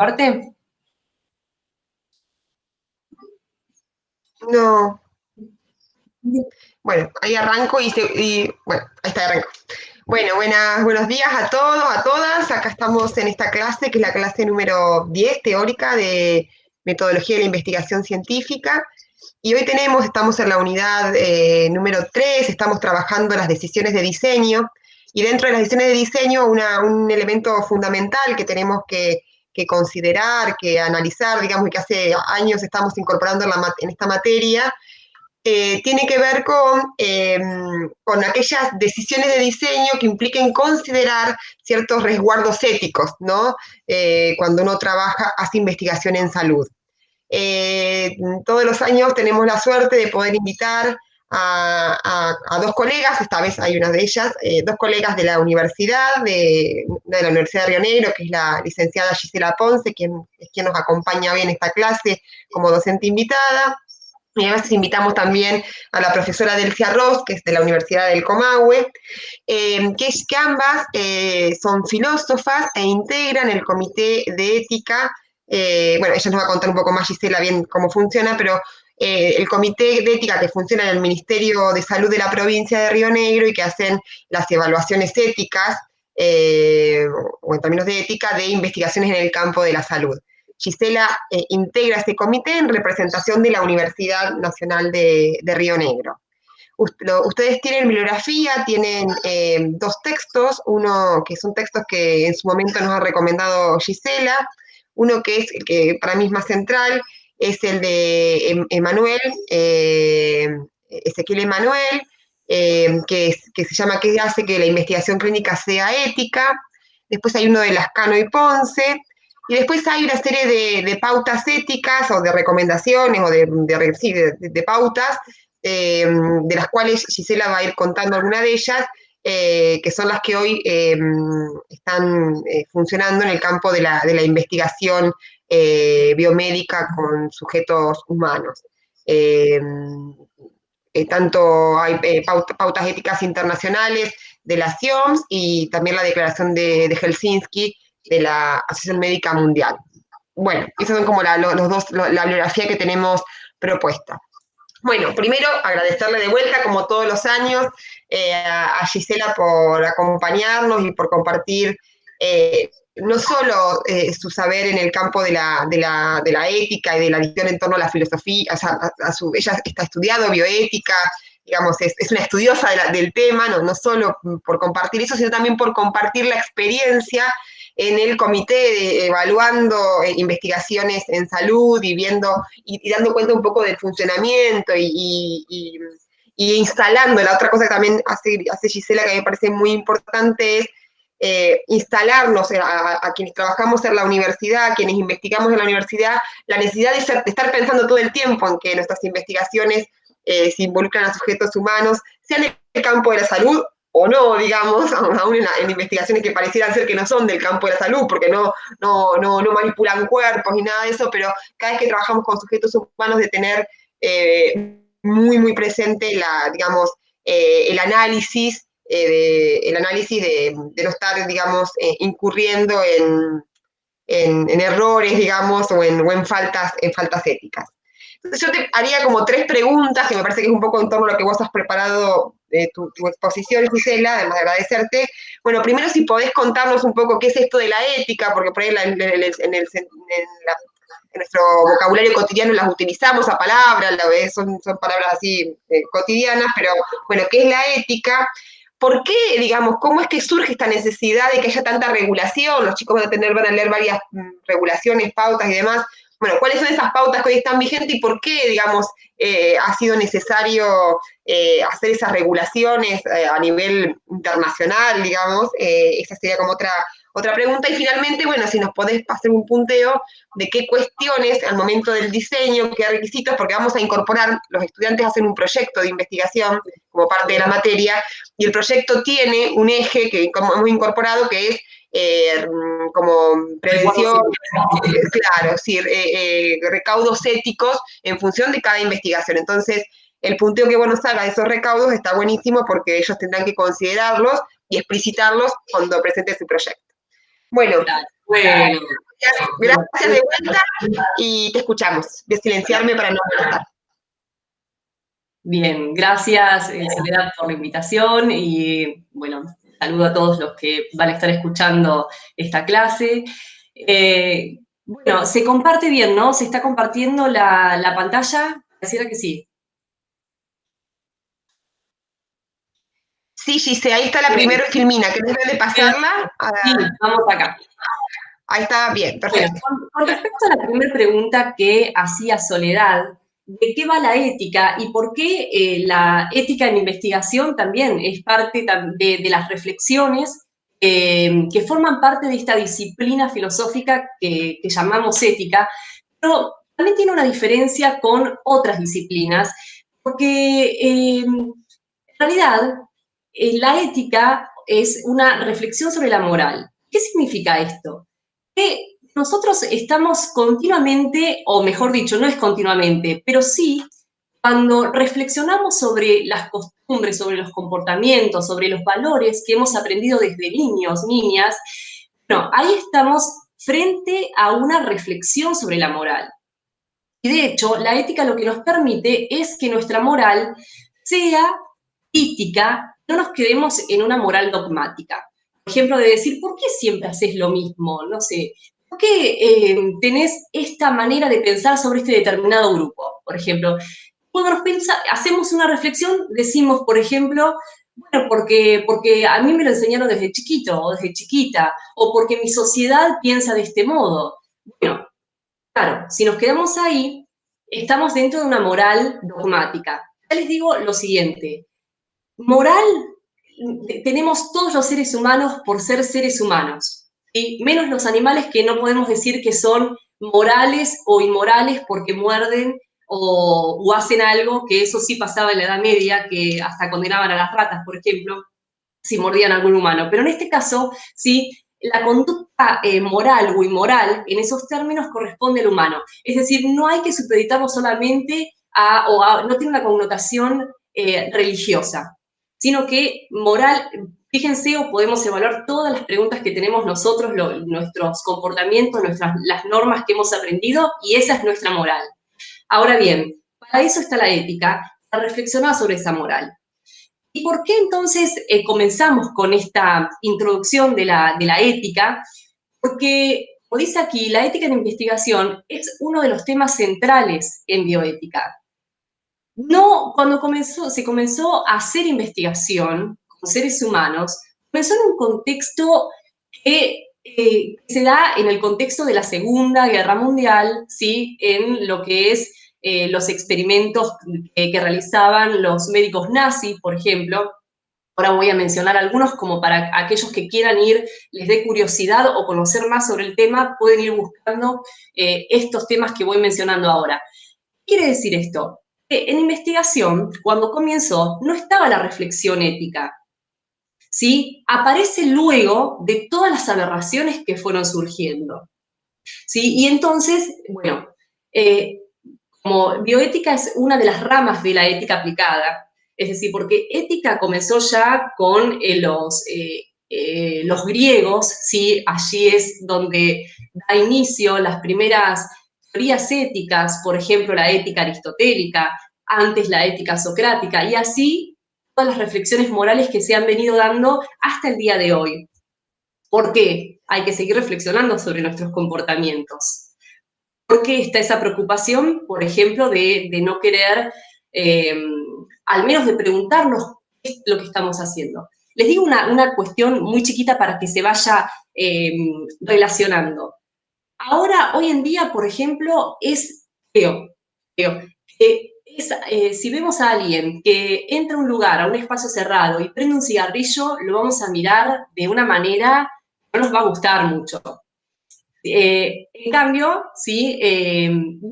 parte? No. Bueno, ahí arranco bueno, ahí está, arranco. Bueno, buenos días a todos, a todas. Acá estamos en esta clase, que es la clase número 10, teórica de metodología de la investigación científica. Y hoy estamos en la unidad número 3, estamos trabajando las decisiones de diseño. Y dentro de las decisiones de diseño, un elemento fundamental que tenemos que considerar, que analizar, digamos, y que hace años estamos incorporando en esta materia, tiene que ver con aquellas decisiones de diseño que impliquen considerar ciertos resguardos éticos, ¿no? Cuando uno hace investigación en salud. Todos los años tenemos la suerte de poder invitar a dos colegas, esta vez hay una de ellas, dos colegas de la universidad, de la Universidad de Río Negro, que es la licenciada Gisela Ponce, quien nos acompaña hoy en esta clase como docente invitada. Y a veces invitamos también a la profesora Delcia Ross, que es de la Universidad del Comahue, que ambas son filósofas e integran el Comité de Ética. Bueno, ella nos va a contar un poco más, Gisela, bien cómo funciona, pero el Comité de Ética que funciona en el Ministerio de Salud de la provincia de Río Negro y que hacen las evaluaciones éticas, o en términos de ética, de investigaciones en el campo de la salud. Gisela integra este comité en representación de la Universidad Nacional de Río Negro. Ustedes tienen bibliografía, tienen dos textos, uno que son textos que en su momento nos ha recomendado Gisela, uno que es el que para mí es más central, es el de Ezequiel Emanuel, que se llama ¿Qué hace que la investigación clínica sea ética? Después hay uno de Lascano y Ponce, y después hay una serie de pautas éticas o de recomendaciones o de pautas, de las cuales Gisela va a ir contando alguna de ellas, que son las que hoy están funcionando en el campo de la investigación biomédica con sujetos humanos. Tanto hay pautas éticas internacionales de la CIOMS y también la declaración de Helsinki de la Asociación Médica Mundial. Bueno, esas son como la bibliografía que tenemos propuesta. Bueno, primero agradecerle de vuelta, como todos los años, a Gisela por acompañarnos y por compartir no solo su saber en el campo de la ética y de la visión en torno a la filosofía, o sea, ella está estudiado bioética, digamos, es una estudiosa del tema, no solo por compartir eso, sino también por compartir la experiencia en el comité evaluando investigaciones en salud y viendo y dando cuenta un poco del funcionamiento y instalando. La otra cosa que también hace Gisela, que me parece muy importante, es instalarnos a quienes trabajamos en la universidad, a quienes investigamos en la universidad, la necesidad de estar pensando todo el tiempo en que nuestras investigaciones se involucran a sujetos humanos, sea en el campo de la salud o no, digamos, aún en investigaciones que parecieran ser que no son del campo de la salud, porque no manipulan cuerpos ni nada de eso, pero cada vez que trabajamos con sujetos humanos, de tener muy, muy presente digamos, el análisis de no estar, digamos, incurriendo en errores, digamos, o en faltas éticas. Entonces yo te haría como 3 preguntas, que me parece que es un poco en torno a lo que vos has preparado tu exposición, Gisela, además de agradecerte. Bueno, primero si podés contarnos un poco qué es esto de la ética, porque por ahí en nuestro vocabulario cotidiano las utilizamos a palabras, son palabras así cotidianas, pero bueno, ¿qué es la ética? ¿Por qué, digamos, cómo es que surge esta necesidad de que haya tanta regulación? Los chicos van a leer varias regulaciones, pautas y demás. Bueno, ¿cuáles son esas pautas que hoy están vigentes y por qué, digamos, ha sido necesario hacer esas regulaciones a nivel internacional, digamos? Esa sería como otra pregunta. Y finalmente, bueno, si nos podés hacer un punteo de qué cuestiones al momento del diseño, qué requisitos, porque vamos a incorporar, los estudiantes hacen un proyecto de investigación como parte de la materia, y el proyecto tiene un eje que hemos incorporado, que es como prevención, claro, sí, recaudos éticos en función de cada investigación. Entonces, el punteo que vos nos hagas de esos recaudos está buenísimo porque ellos tendrán que considerarlos y explicitarlos cuando presente su proyecto. Bueno, Gracias de vuelta y te escuchamos. Voy a silenciarme para no molestar. Bien, gracias Soledad por la invitación y bueno, saludo a todos los que van a estar escuchando esta clase. Bueno, se comparte bien, ¿no? ¿Se está compartiendo la pantalla? Pareciera que sí. Sí, Gise, ahí está la primera filmina, que debe de pasarla. Sí, vamos acá. Ahí está, bien, Bueno, perfecto. con respecto a la primera pregunta que hacía Soledad, ¿de qué va la ética y por qué la ética en investigación también es parte de las reflexiones que forman parte de esta disciplina filosófica que llamamos ética? Pero también tiene una diferencia con otras disciplinas, porque en realidad la ética es una reflexión sobre la moral. ¿Qué significa esto? Que nosotros estamos continuamente, o mejor dicho, no es continuamente, pero sí cuando reflexionamos sobre las costumbres, sobre los comportamientos, sobre los valores que hemos aprendido desde niños, niñas, bueno, ahí estamos frente a una reflexión sobre la moral. Y de hecho, la ética lo que nos permite es que nuestra moral sea crítica, no nos quedemos en una moral dogmática. Por ejemplo, de decir, ¿por qué siempre haces lo mismo? No sé, ¿por qué tenés esta manera de pensar sobre este determinado grupo? Por ejemplo, cuando hacemos una reflexión, decimos, por ejemplo, bueno, porque a mí me lo enseñaron desde chiquito o desde chiquita, o porque mi sociedad piensa de este modo. Bueno, claro, si nos quedamos ahí, estamos dentro de una moral dogmática. Ya les digo lo siguiente, moral tenemos todos los seres humanos por ser seres humanos, ¿sí? Menos los animales que no podemos decir que son morales o inmorales porque muerden o hacen algo, que eso sí pasaba en la Edad Media, que hasta condenaban a las ratas, por ejemplo, si mordían a algún humano. Pero en este caso, sí, la conducta moral o inmoral, en esos términos, corresponde al humano. Es decir, no hay que supeditarlo solamente no tiene una connotación religiosa, sino que moral, fíjense, o podemos evaluar todas las preguntas que tenemos nosotros, nuestros comportamientos, las normas que hemos aprendido, y esa es nuestra moral. Ahora bien, para eso está la ética, para reflexionar sobre esa moral. ¿Y por qué entonces comenzamos con esta introducción de la ética? Porque, como dice aquí, la ética en investigación es uno de los temas centrales en bioética. No, cuando se comenzó a hacer investigación con seres humanos, comenzó en un contexto que se da en el contexto de la Segunda Guerra Mundial, ¿sí? En lo que es los experimentos que realizaban los médicos nazis, por ejemplo. Ahora voy a mencionar algunos como para aquellos que quieran ir, les dé curiosidad o conocer más sobre el tema, pueden ir buscando estos temas que voy mencionando ahora. ¿Qué quiere decir esto? En investigación, cuando comenzó, no estaba la reflexión ética, ¿sí? Aparece luego de todas las aberraciones que fueron surgiendo, ¿sí? Y entonces, bueno, como bioética es una de las ramas de la ética aplicada, es decir, porque ética comenzó ya con los griegos, ¿sí? Allí es donde da inicio las primeras teorías éticas, por ejemplo, la ética aristotélica, antes la ética socrática, y así todas las reflexiones morales que se han venido dando hasta el día de hoy. ¿Por qué? Hay que seguir reflexionando sobre nuestros comportamientos. ¿Por qué está esa preocupación, por ejemplo, de no querer, al menos de preguntarnos qué es lo que estamos haciendo? Les digo una cuestión muy chiquita para que se vaya relacionando. Ahora, hoy en día, por ejemplo, es feo, feo. Si vemos a alguien que entra a un lugar, a un espacio cerrado y prende un cigarrillo, lo vamos a mirar de una manera que no nos va a gustar mucho. En cambio, ¿sí?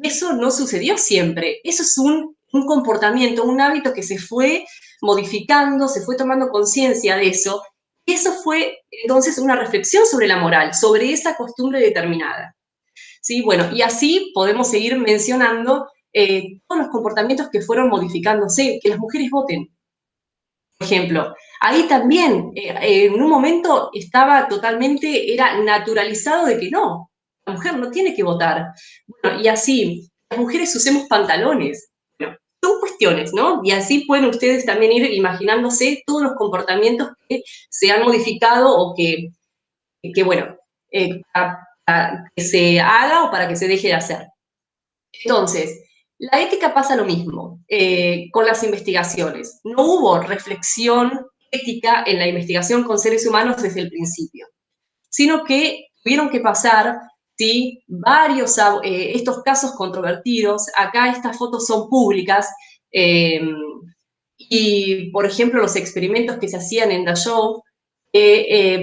Eso no sucedió siempre. Eso es un comportamiento, un hábito que se fue modificando, se fue tomando conciencia de eso. Y eso fue entonces una reflexión sobre la moral, sobre esa costumbre determinada. ¿Sí? Bueno, y así podemos seguir mencionando todos los comportamientos que fueron modificándose, que las mujeres voten, por ejemplo. Ahí también, en un momento estaba totalmente, era naturalizado de que no la mujer no tiene que votar. Bueno, y así, las mujeres usemos pantalones. Bueno, son cuestiones, ¿no? Y así pueden ustedes también ir imaginándose todos los comportamientos que se han modificado o que bueno, para que se haga o para que se deje de hacer. Entonces, la ética pasa lo mismo con las investigaciones. No hubo reflexión ética en la investigación con seres humanos desde el principio, sino que tuvieron que pasar, ¿sí?, varios, estos casos controvertidos. Acá estas fotos son públicas, y, por ejemplo, los experimentos que se hacían en Dachau,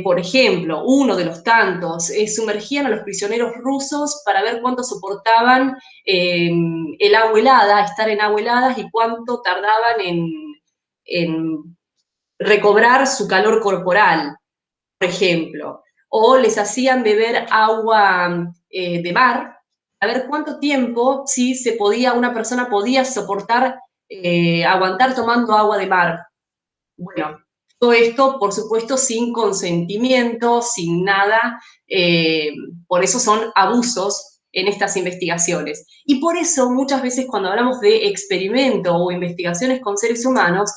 por ejemplo, uno de los tantos, sumergían a los prisioneros rusos para ver cuánto soportaban el agua helada, estar en agua helada, y cuánto tardaban en recobrar su calor corporal, por ejemplo. O les hacían beber agua de mar, a ver cuánto tiempo, si se podía, una persona podía soportar, aguantar tomando agua de mar. Bueno, todo esto, por supuesto, sin consentimiento, sin nada, por eso son abusos en estas investigaciones. Y por eso muchas veces cuando hablamos de experimento o investigaciones con seres humanos,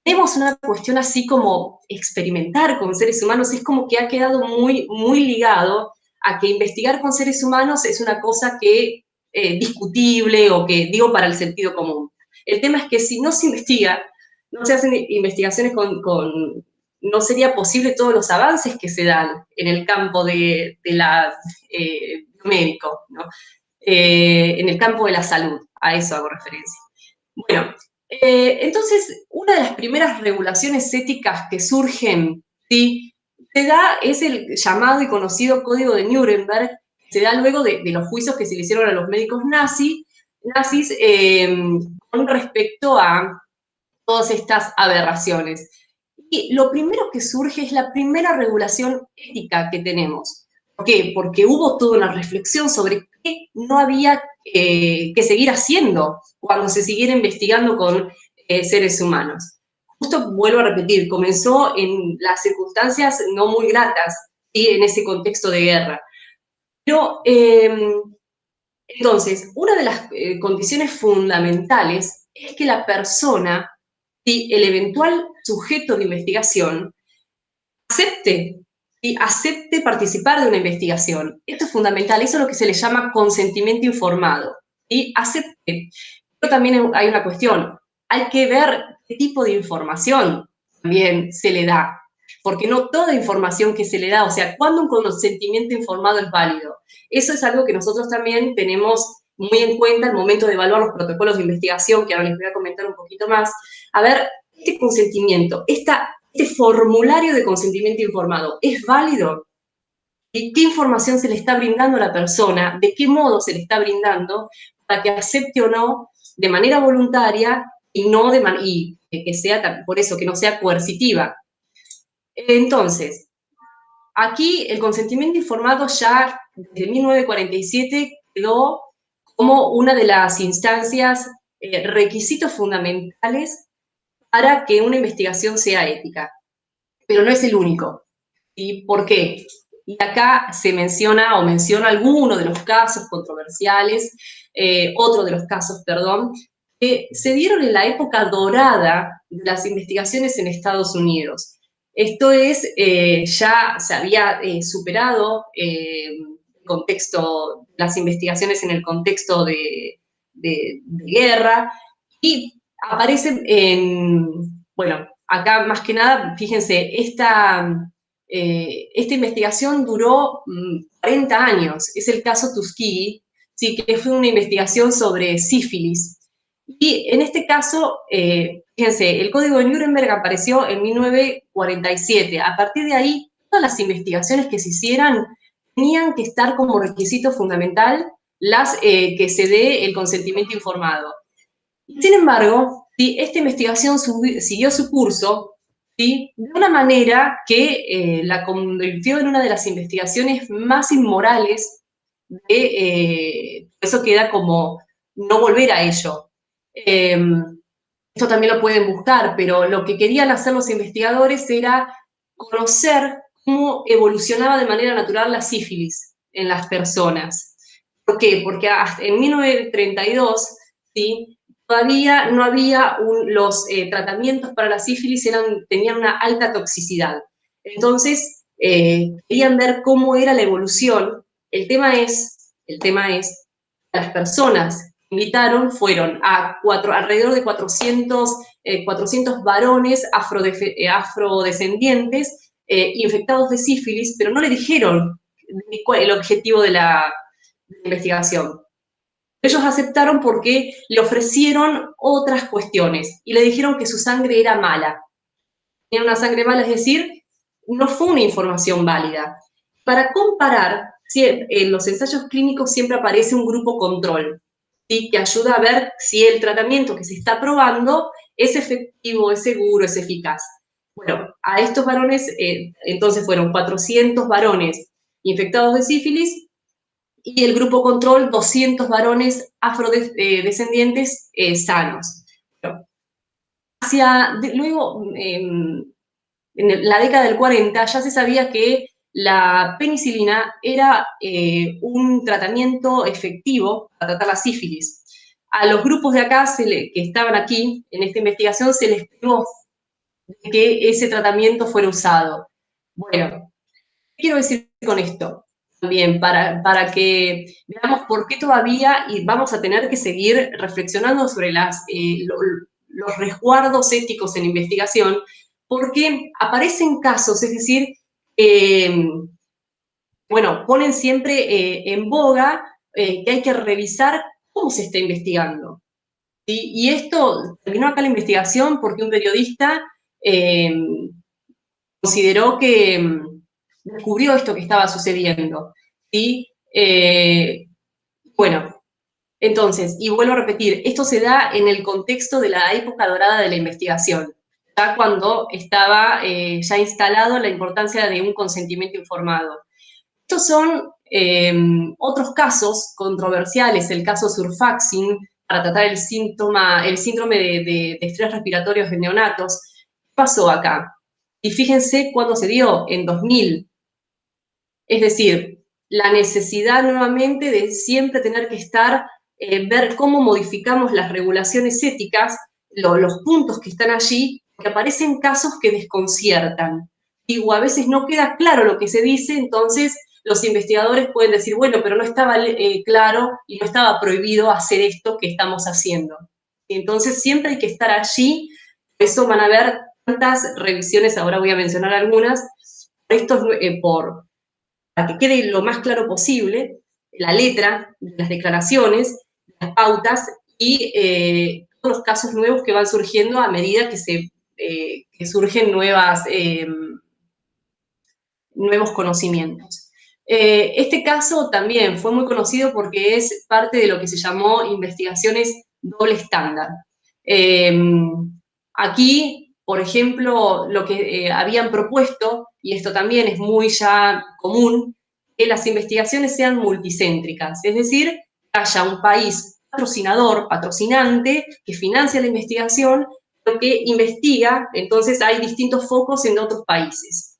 tenemos una cuestión así como experimentar con seres humanos, es como que ha quedado muy, muy ligado a que investigar con seres humanos es una cosa que discutible o que digo para el sentido común. El tema es que si no se investiga, no se hacen investigaciones no sería posible todos los avances que se dan en el campo de la médico, ¿no? En el campo de la salud, a eso hago referencia. Bueno, entonces, una de las primeras regulaciones éticas que surgen, ¿sí?, es el llamado y conocido Código de Nuremberg, que se da luego de los juicios que se le hicieron a los médicos nazis con respecto a todas estas aberraciones. Y lo primero que surge es la primera regulación ética que tenemos. ¿Por qué? Porque hubo toda una reflexión sobre qué no había que seguir haciendo cuando se siguiera investigando con seres humanos. Justo vuelvo a repetir, comenzó en las circunstancias no muy gratas, ¿sí?, en ese contexto de guerra. Pero, entonces, una de las condiciones fundamentales es que la persona, ¿sí?, el eventual sujeto de investigación, acepte, ¿sí?, acepte participar de una investigación. Esto es fundamental, eso es lo que se le llama consentimiento informado, ¿sí?, acepte. Pero también hay una cuestión, hay que ver qué tipo de información también se le da, porque no toda información que se le da, o sea, ¿cuándo un consentimiento informado es válido? Eso es algo que nosotros también tenemos muy en cuenta al momento de evaluar los protocolos de investigación, que ahora les voy a comentar un poquito más. A ver, este consentimiento, este formulario de consentimiento informado, ¿es válido? ¿Y qué información se le está brindando a la persona? ¿De qué modo se le está brindando para que acepte o no de manera voluntaria y no y que sea, por eso, que no sea coercitiva? Entonces, aquí el consentimiento informado ya desde 1947 quedó como una de las instancias, requisitos fundamentales para que una investigación sea ética. Pero no es el único. ¿Y por qué? Y acá se menciona, o menciono alguno de los casos controversiales, otro de los casos, perdón, que se dieron en la época dorada de las investigaciones en Estados Unidos. Esto es, ya se había superado el contexto, las investigaciones en el contexto de guerra, y aparecen bueno, acá más que nada, fíjense, esta investigación duró 40 años, es el caso Tuskegee, ¿sí?, que fue una investigación sobre sífilis. Y en este caso, fíjense, el Código de Nuremberg apareció en 1947. A partir de ahí, todas las investigaciones que se hicieran tenían que estar como requisito fundamental que se dé el consentimiento informado. Sin embargo, ¿sí?, esta investigación siguió su curso, ¿sí?, de una manera que la convirtió en una de las investigaciones más inmorales, por eso queda como no volver a ello. Esto también lo pueden buscar, pero lo que querían hacer los investigadores era conocer cómo evolucionaba de manera natural la sífilis. en las personas. ¿Por qué? Porque hasta en 1932, ¿sí?, todavía no había los tratamientos para la sífilis tenían una alta toxicidad. Entonces, querían ver cómo era la evolución. El tema es, las personas que invitaron fueron alrededor de 400 varones afrodescendientes infectados de sífilis, pero no le dijeron cuál el objetivo de la investigación. Ellos aceptaron porque le ofrecieron otras cuestiones y le dijeron que su sangre era mala. Tenía una sangre mala, es decir, no fue una información válida. Para comparar, en los ensayos clínicos siempre aparece un grupo control, ¿sí?, que ayuda a ver si el tratamiento que se está probando es efectivo, es seguro, es eficaz. Bueno, a estos varones, entonces fueron 400 varones infectados de sífilis y el grupo control 200 varones afrodescendientes sanos. Luego, en la década del 40 ya se sabía que la penicilina era un tratamiento efectivo para tratar la sífilis. A los grupos de acá, que estaban aquí en esta investigación, se les pidió que ese tratamiento fuera usado. Bueno, ¿qué quiero decir con esto? También para que veamos por qué todavía y vamos a tener que seguir reflexionando sobre los resguardos éticos en investigación, porque aparecen casos, es decir, bueno, ponen siempre en boga que hay que revisar cómo se está investigando. ¿Sí? Y esto terminó acá la investigación porque un periodista consideró que descubrió esto que estaba sucediendo. ¿Sí? Bueno, entonces, y vuelvo a repetir, esto se da en el contexto de la época dorada de la investigación, ya cuando estaba ya instalado la importancia de un consentimiento informado. Estos son otros casos controversiales, el caso Surfaxin, para tratar el síndrome de estrés respiratorio en neonatos. ¿Qué pasó acá? Y fíjense cuándo se dio, en 2000. Es decir, la necesidad nuevamente de siempre tener que estar, ver cómo modificamos las regulaciones éticas, los puntos que están allí, que aparecen casos que desconciertan. Digo, a veces no queda claro lo que se dice, entonces los investigadores pueden decir, bueno, pero no estaba claro y no estaba prohibido hacer esto que estamos haciendo. Entonces siempre hay que estar allí, por eso van a ver tantas revisiones, ahora voy a mencionar algunas, para que quede lo más claro posible, la letra, las declaraciones, las pautas y todos los casos nuevos que van surgiendo a medida que surgen nuevos conocimientos. Este caso también fue muy conocido porque es parte de lo que se llamó investigaciones doble estándar. Aquí, por ejemplo, lo que habían propuesto, y esto también es muy ya común, que las investigaciones sean multicéntricas, es decir, que haya un país patrocinante, que financia la investigación, pero que investiga, entonces hay distintos focos en otros países.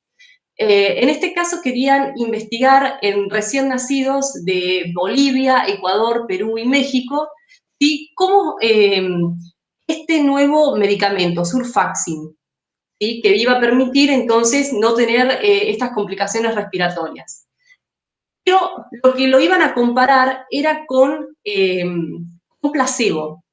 En este caso querían investigar en recién nacidos de Bolivia, Ecuador, Perú y México, ¿sí?, cómo este nuevo medicamento, Surfaxin, ¿sí?, que iba a permitir entonces no tener estas complicaciones respiratorias. Pero lo que lo iban a comparar era con placebo.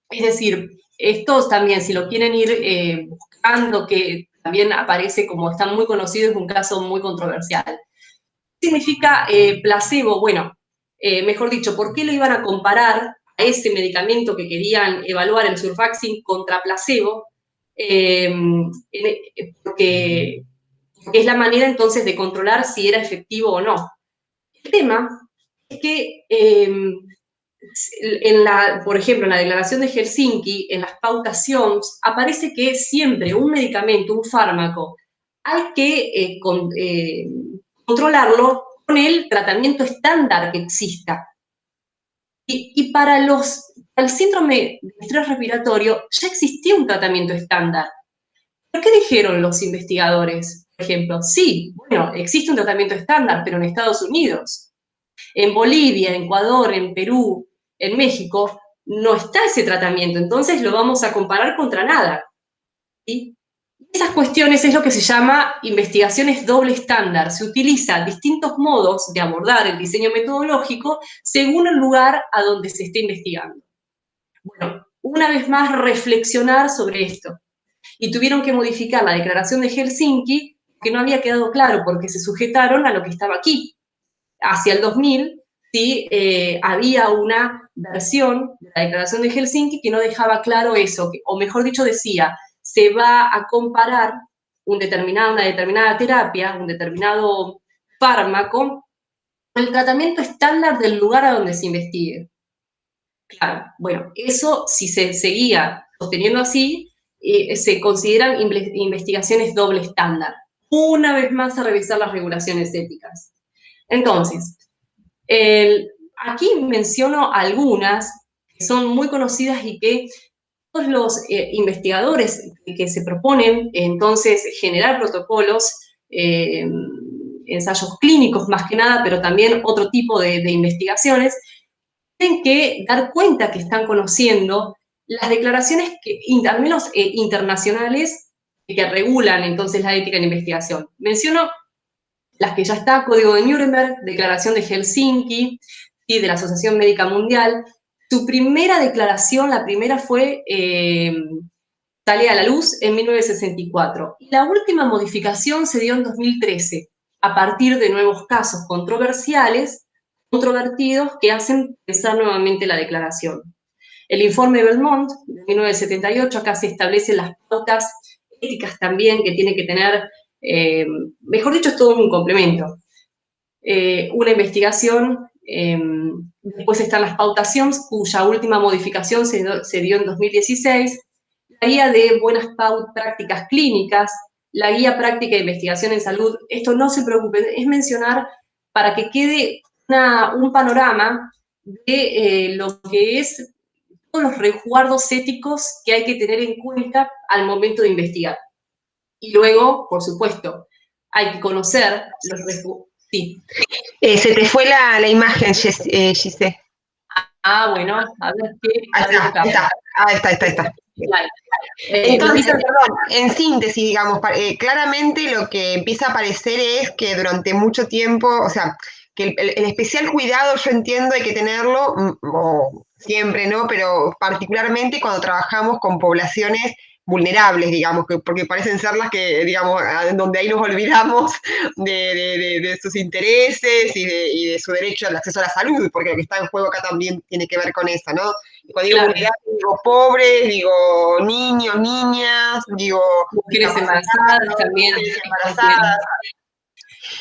Es decir, estos también, si lo quieren ir buscando, que también aparece como está muy conocido, es un caso muy controversial. ¿Qué significa placebo? Bueno, mejor dicho, ¿por qué lo iban a comparar a ese medicamento que querían evaluar, el Surfaxin, contra placebo? Porque es la manera entonces de controlar si era efectivo o no. El tema es que por ejemplo, en la Declaración de Helsinki, en las pautas SIOMS, aparece que siempre un medicamento, un fármaco, hay que controlarlo con el tratamiento estándar que exista. Y para el síndrome de estrés respiratorio ya existía un tratamiento estándar. ¿Pero qué dijeron los investigadores? Por ejemplo, sí, bueno, existe un tratamiento estándar, pero en Estados Unidos. En Bolivia, en Ecuador, en Perú, en México, no está ese tratamiento, entonces lo vamos a comparar contra nada. ¿Sí? Esas cuestiones es lo que se llama investigaciones doble estándar. Se utilizan distintos modos de abordar el diseño metodológico según el lugar a donde se esté investigando. Bueno, una vez más reflexionar sobre esto. Y tuvieron que modificar la declaración de Helsinki, que no había quedado claro porque se sujetaron a lo que estaba aquí. Hacia el 2000, sí, había una versión de la declaración de Helsinki que no dejaba claro eso, o mejor dicho decía, se va a comparar una determinada terapia, un determinado fármaco, con el tratamiento estándar del lugar a donde se investigue. Claro, bueno, eso si se seguía sosteniendo así, se consideran investigaciones doble estándar. Una vez más a revisar las regulaciones éticas. Entonces, aquí menciono algunas que son muy conocidas y que todos los investigadores que se proponen entonces generar protocolos, ensayos clínicos más que nada, pero también otro tipo de investigaciones, tienen que dar cuenta que están conociendo las declaraciones que, al menos internacionales, que regulan entonces la ética en investigación. Menciono las que ya está, Código de Nuremberg, Declaración de Helsinki, y de la Asociación Médica Mundial. Su primera declaración, la primera fue, sale a la luz en 1964. Y la última modificación se dio en 2013, a partir de nuevos casos controvertidos, que hacen pensar nuevamente la declaración. El informe Belmont, de 1978, acá se establecen las pautas éticas también que tiene que tener, mejor dicho, es todo un complemento. Una investigación, después están las pautas SIOMS, cuya última modificación se dio en 2016, la guía de buenas prácticas clínicas, la guía práctica de investigación en salud. Esto no se preocupen, es mencionar para que quede un panorama de lo que es todos los resguardos éticos que hay que tener en cuenta al momento de investigar. Y luego, por supuesto, hay que conocer los resguardos. Sí. Se te fue la imagen, Gise. Bueno, a ver qué. Ahí está. Entonces, perdón, en síntesis, digamos, claramente lo que empieza a aparecer es que durante mucho tiempo, o sea, que el especial cuidado yo entiendo hay que tenerlo, o siempre, ¿no? Pero particularmente cuando trabajamos con poblaciones vulnerables, digamos, porque parecen ser las que, digamos, donde ahí nos olvidamos de sus intereses y de su derecho al acceso a la salud, porque lo que está en juego acá también tiene que ver con eso, ¿no? Y cuando digo vulnerables, digo pobres, digo niños, niñas, digo mujeres embarazadas también. Mujeres embarazadas.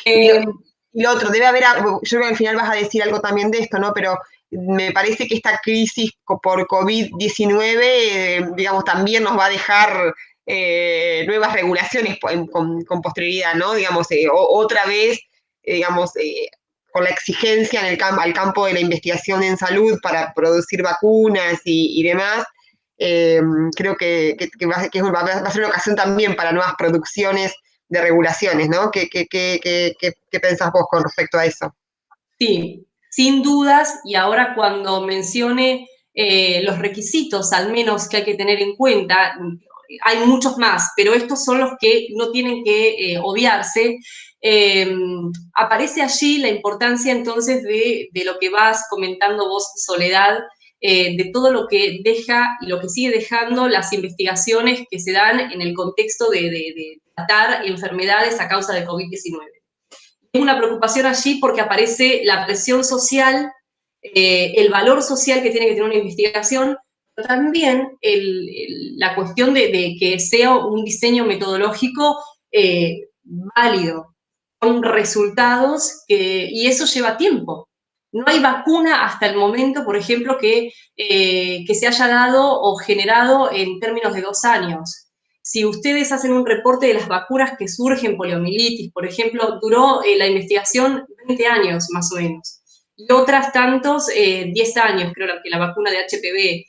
Y lo otro, debe haber, yo creo que al final vas a decir algo también de esto, ¿no? Pero me parece que esta crisis por COVID-19, digamos, también nos va a dejar nuevas regulaciones con posterioridad, ¿no? Digamos, otra vez, digamos, con la exigencia en al campo de la investigación en salud para producir vacunas y demás, creo que va a ser una ocasión también para nuevas producciones de regulaciones, ¿no? ¿Qué pensás vos con respecto a eso? Sí, sin dudas, y ahora cuando mencione los requisitos, al menos que hay que tener en cuenta, hay muchos más, pero estos son los que no tienen que obviarse. Aparece allí la importancia entonces de lo que vas comentando vos, Soledad, de todo lo que deja y lo que sigue dejando las investigaciones que se dan en el contexto de tratar enfermedades a causa de COVID-19. Es una preocupación allí porque aparece la presión social, el valor social que tiene que tener una investigación, pero también la cuestión de que sea un diseño metodológico válido, con resultados, y eso lleva tiempo. No hay vacuna hasta el momento, por ejemplo, que se haya dado o generado en términos de 2 años. Si ustedes hacen un reporte de las vacunas que surgen, poliomielitis, por ejemplo, duró la investigación 20 años más o menos. Y otras tantos, 10 años, creo que la vacuna de HPV,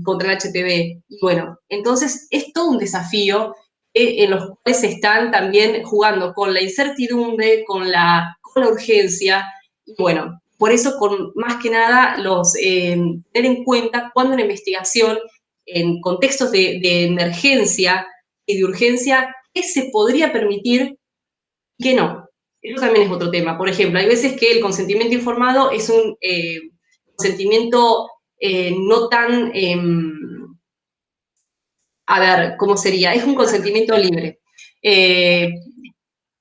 contra el HPV. Y bueno, entonces es todo un desafío en los cuales se están también jugando con la incertidumbre, con la urgencia, Y bueno, por eso, más que nada, tener en cuenta cuando una investigación, en contextos de emergencia y de urgencia, qué se podría permitir y qué no. Eso también es otro tema. Por ejemplo, hay veces que el consentimiento informado es un consentimiento no tan, a ver, ¿cómo sería? Es un consentimiento libre.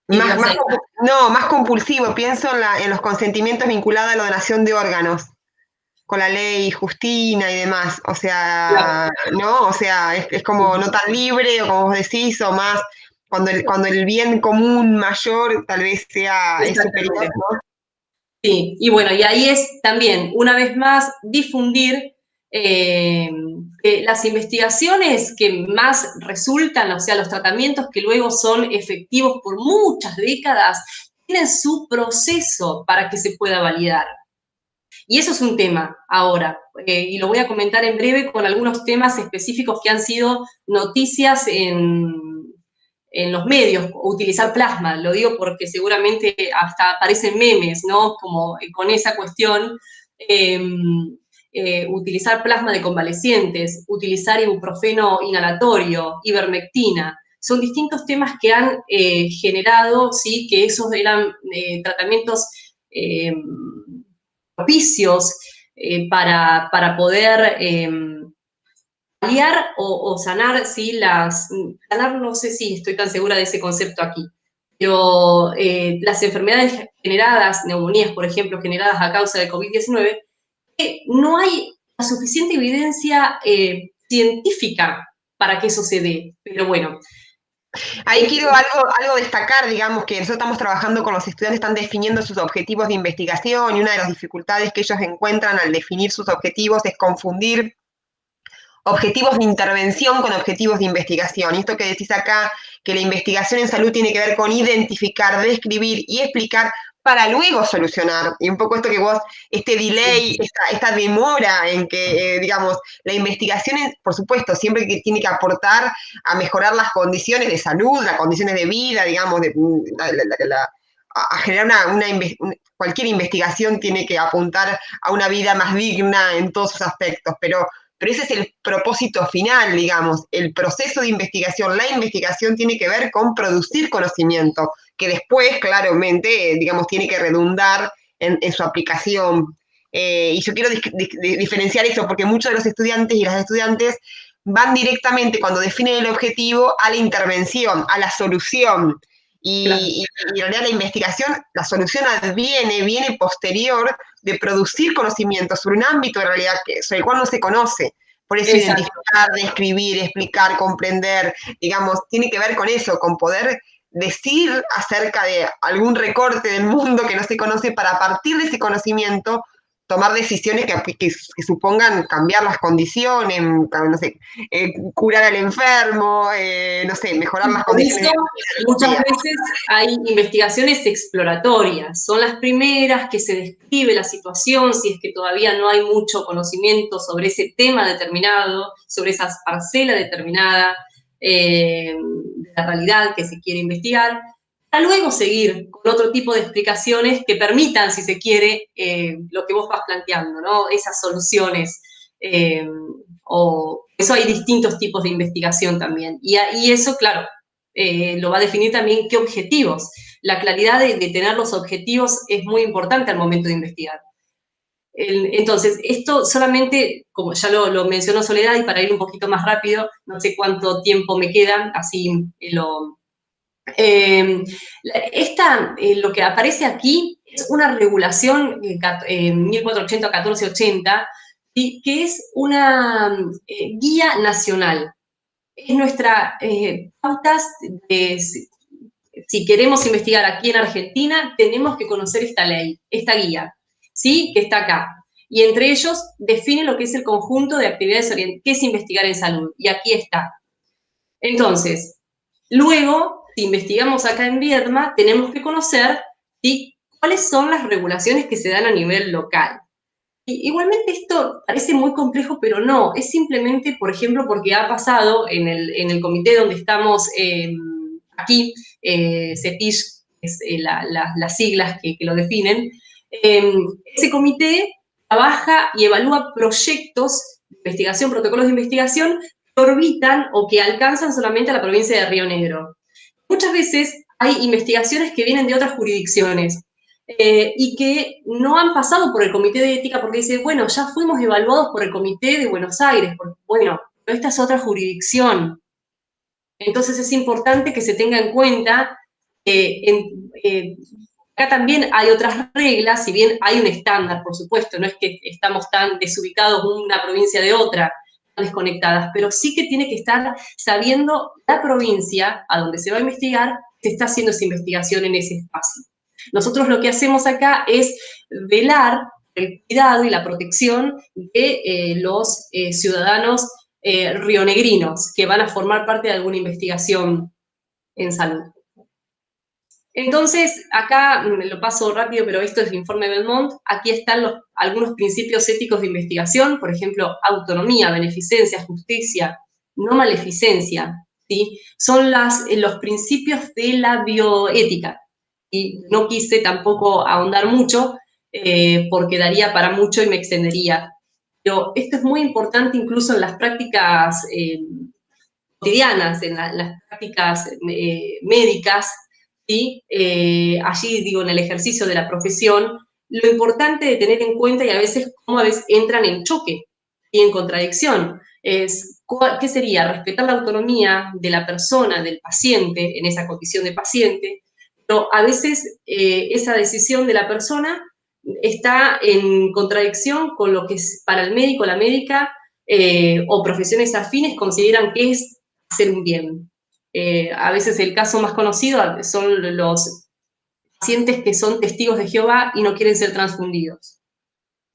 Más compulsivo, pienso en los consentimientos vinculados a la donación de órganos, con la ley Justina y demás, o sea, ¿no? O sea, es como no tan libre, o como vos decís, o más, cuando el bien común mayor tal vez es superior, ¿no? Sí, y bueno, y ahí es también, una vez más, difundir las investigaciones que más resultan, o sea, los tratamientos que luego son efectivos por muchas décadas, tienen su proceso para que se pueda validar. Y eso es un tema ahora, y lo voy a comentar en breve con algunos temas específicos que han sido noticias en los medios, utilizar plasma, lo digo porque seguramente hasta aparecen memes, ¿no? Como con esa cuestión, utilizar plasma de convalecientes, utilizar ibuprofeno inhalatorio, ivermectina, son distintos temas que han generado, ¿sí? Que esos eran tratamientos propicios para poder paliar o sanar, ¿sí? Sanar, no sé si estoy tan segura de ese concepto aquí, pero las enfermedades generadas, neumonías, por ejemplo, generadas a causa de COVID-19, no hay la suficiente evidencia científica para que eso se dé, pero bueno. Ahí quiero algo destacar, digamos, que nosotros estamos trabajando con los estudiantes, están definiendo sus objetivos de investigación, y una de las dificultades que ellos encuentran al definir sus objetivos es confundir objetivos de intervención con objetivos de investigación. Y esto que decís acá, que la investigación en salud tiene que ver con identificar, describir y explicar para luego solucionar. Y un poco esto que vos, este delay, esta demora en que, digamos, la investigación, por supuesto, siempre que tiene que aportar a mejorar las condiciones de salud, las condiciones de vida, digamos, a generar cualquier investigación tiene que apuntar a una vida más digna en todos sus aspectos, pero ese es el propósito final, digamos, el proceso de investigación. La investigación tiene que ver con producir conocimiento, que después, claramente, digamos, tiene que redundar en su aplicación. Y yo quiero diferenciar eso, porque muchos de los estudiantes y las estudiantes van directamente, cuando definen el objetivo, a la intervención, a la solución. Y en realidad la investigación, la solución viene posterior de producir conocimiento sobre un ámbito de realidad sobre el cual no se conoce. Por eso identificar, describir, explicar, comprender, digamos, tiene que ver con eso, con poder decir acerca de algún recorte del mundo que no se conoce, para a partir de ese conocimiento tomar decisiones que supongan cambiar las condiciones, no sé, curar al enfermo, no sé, mejorar las condiciones. Eso, muchas veces hay investigaciones exploratorias, son las primeras que se describe la situación, si es que todavía no hay mucho conocimiento sobre ese tema determinado, sobre esa parcela determinada de la realidad que se quiere investigar, para luego seguir con otro tipo de explicaciones que permitan, si se quiere, lo que vos vas planteando, ¿no? Esas soluciones. Eso hay distintos tipos de investigación también. Y eso, claro, lo va a definir también qué objetivos. La claridad de tener los objetivos es muy importante al momento de investigar. Entonces, esto solamente, como ya lo mencionó Soledad, y para ir un poquito más rápido, no sé cuánto tiempo me queda, así lo lo que aparece aquí es una regulación 1480-1480, que es una guía nacional. Es nuestra pautas de, si queremos investigar aquí en Argentina, tenemos que conocer esta ley, esta guía, ¿sí? Que está acá. Y entre ellos define lo que es el conjunto de actividades orientadas, qué es investigar en salud. Y aquí está. Entonces, luego, si investigamos acá en Viedma, tenemos que conocer, ¿sí?, cuáles son las regulaciones que se dan a nivel local. Igualmente esto parece muy complejo, pero no, es simplemente, por ejemplo, porque ha pasado en el comité donde estamos aquí, CEPISH, es las siglas que lo definen, Ese comité trabaja y evalúa proyectos de investigación, protocolos de investigación que orbitan o que alcanzan solamente a la provincia de Río Negro. Muchas veces hay investigaciones que vienen de otras jurisdicciones y que no han pasado por el Comité de Ética porque dice, bueno, ya fuimos evaluados por el Comité de Buenos Aires, porque, bueno, pero esta es otra jurisdicción. Entonces es importante que se tenga en cuenta acá también hay otras reglas, si bien hay un estándar, por supuesto, no es que estamos tan desubicados una provincia de otra, tan desconectadas, pero sí que tiene que estar sabiendo la provincia a donde se va a investigar, se está haciendo esa investigación en ese espacio. Nosotros lo que hacemos acá es velar el cuidado y la protección de los ciudadanos rionegrinos que van a formar parte de alguna investigación en salud. Entonces, acá me lo paso rápido, pero esto es el informe Belmont. Aquí están algunos principios éticos de investigación, por ejemplo, autonomía, beneficencia, justicia, no maleficencia, ¿sí? Son los principios de la bioética. Y no quise tampoco ahondar mucho, porque daría para mucho y me extendería. Pero esto es muy importante incluso en las prácticas cotidianas, en las prácticas médicas, ¿sí? Allí, digo, en el ejercicio de la profesión, lo importante de tener en cuenta y a veces cómo a veces entran en choque y en contradicción, es ¿qué sería? Respetar la autonomía de la persona, del paciente, en esa condición de paciente, pero a veces esa decisión de la persona está en contradicción con lo que para el médico, la médica, o profesiones afines consideran que es hacer un bien. A veces el caso más conocido son los pacientes que son testigos de Jehová y no quieren ser transfundidos.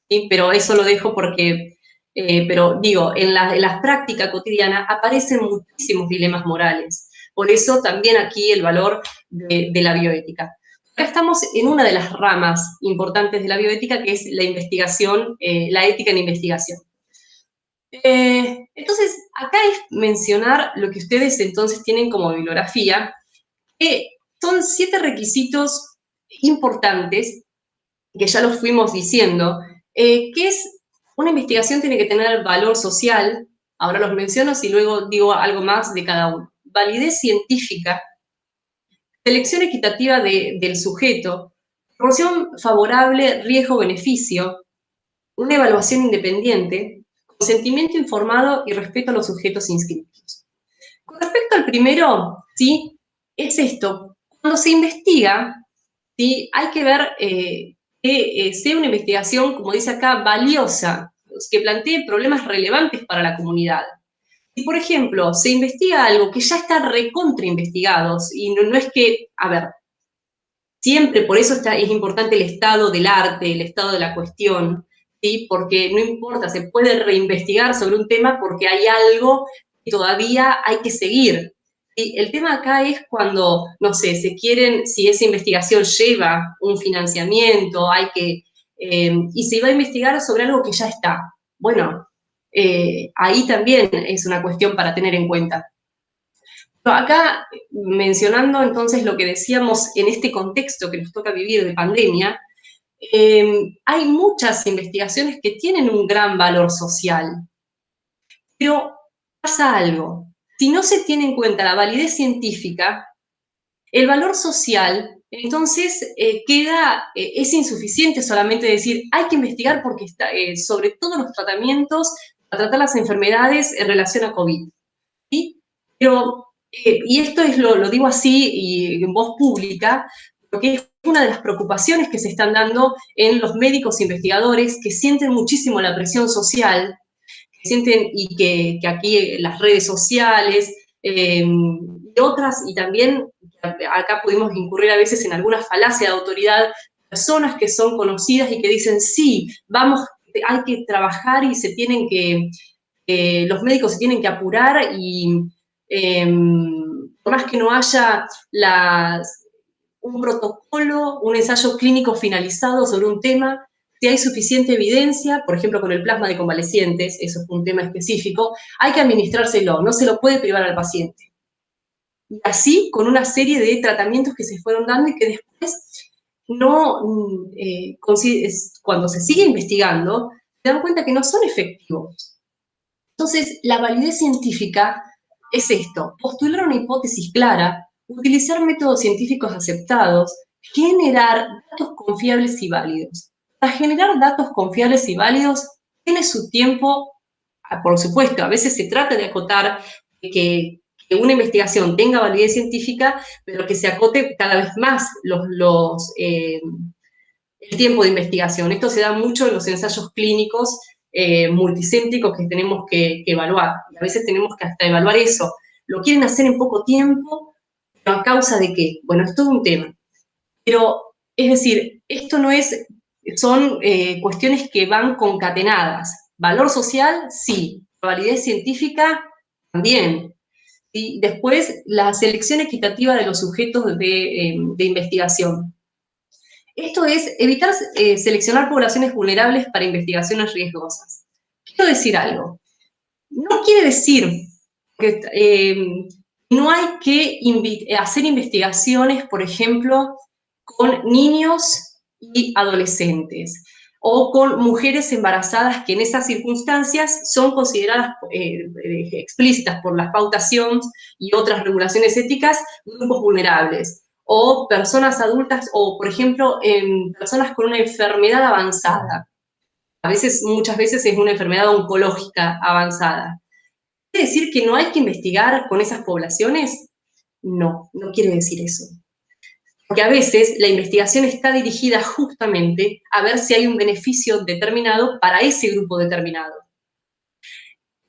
¿Sí? Pero eso lo dejo porque, pero digo, en la práctica cotidiana aparecen muchísimos dilemas morales. Por eso también aquí el valor de la bioética. Acá estamos en una de las ramas importantes de la bioética, que es la investigación, la ética en investigación. Entonces, acá es mencionar lo que ustedes entonces tienen como bibliografía, que son 7 requisitos importantes, que ya los fuimos diciendo, que es, una investigación tiene que tener valor social, ahora los menciono y luego digo algo más de cada uno. Validez científica, selección equitativa del sujeto, proporción favorable riesgo-beneficio, una evaluación independiente, consentimiento informado y respeto a los sujetos inscritos. Con respecto al primero, ¿sí? Es esto, cuando se investiga, ¿sí? Hay que ver que sea una investigación, como dice acá, valiosa, que plantee problemas relevantes para la comunidad. Si, por ejemplo, se investiga algo que ya está recontrainvestigado, y no es que, a ver, siempre, por eso es importante el estado del arte, el estado de la cuestión, ¿sí? Porque no importa, se puede reinvestigar sobre un tema porque hay algo que todavía hay que seguir. ¿Sí? El tema acá es cuando, no sé, se quieren, si esa investigación lleva un financiamiento, y se va a investigar sobre algo que ya está. Bueno, ahí también es una cuestión para tener en cuenta. Acá, mencionando entonces lo que decíamos en este contexto que nos toca vivir de pandemia, hay muchas investigaciones que tienen un gran valor social, pero pasa algo. Si no se tiene en cuenta la validez científica, el valor social, entonces es insuficiente solamente decir, hay que investigar porque está, sobre todos los tratamientos para tratar las enfermedades en relación a COVID. ¿Sí? Pero, y esto lo digo así y en voz pública, porque es una de las preocupaciones que se están dando en los médicos investigadores que sienten muchísimo la presión social, que sienten y que aquí las redes sociales y otras, y también acá pudimos incurrir a veces en alguna falacia de autoridad, personas que son conocidas y que dicen, sí, vamos, hay que trabajar y se tienen que los médicos se tienen que apurar y por más que no haya un protocolo, un ensayo clínico finalizado sobre un tema, si hay suficiente evidencia, por ejemplo, con el plasma de convalecientes, eso es un tema específico, hay que administrárselo, no se lo puede privar al paciente. Y así con una serie de tratamientos que se fueron dando y que después cuando se sigue investigando, se dan cuenta que no son efectivos. Entonces, la validez científica es esto: postular una hipótesis clara, utilizar métodos científicos aceptados, generar datos confiables y válidos. Para generar datos confiables y válidos tiene su tiempo, por supuesto, a veces se trata de acotar que una investigación tenga validez científica, pero que se acote cada vez más el tiempo de investigación. Esto se da mucho en los ensayos clínicos multicéntricos que tenemos que evaluar. A veces tenemos que hasta evaluar eso. Lo quieren hacer en poco tiempo, pero ¿a causa de qué? Bueno, es todo un tema. Pero, es decir, esto no es, son cuestiones que van concatenadas. Valor social, sí. Validez científica, también. Y después, la selección equitativa de los sujetos de investigación. Esto es evitar seleccionar poblaciones vulnerables para investigaciones riesgosas. Quiero decir algo. No quiere decir que no hay que hacer investigaciones, por ejemplo, con niños y adolescentes, o con mujeres embarazadas que en esas circunstancias son consideradas explícitas por las pautas OMS y otras regulaciones éticas, grupos vulnerables, o personas adultas, o por ejemplo, personas con una enfermedad avanzada. Muchas veces es una enfermedad oncológica avanzada. ¿Quiere decir que no hay que investigar con esas poblaciones? No, no quiere decir eso. Porque a veces la investigación está dirigida justamente a ver si hay un beneficio determinado para ese grupo determinado.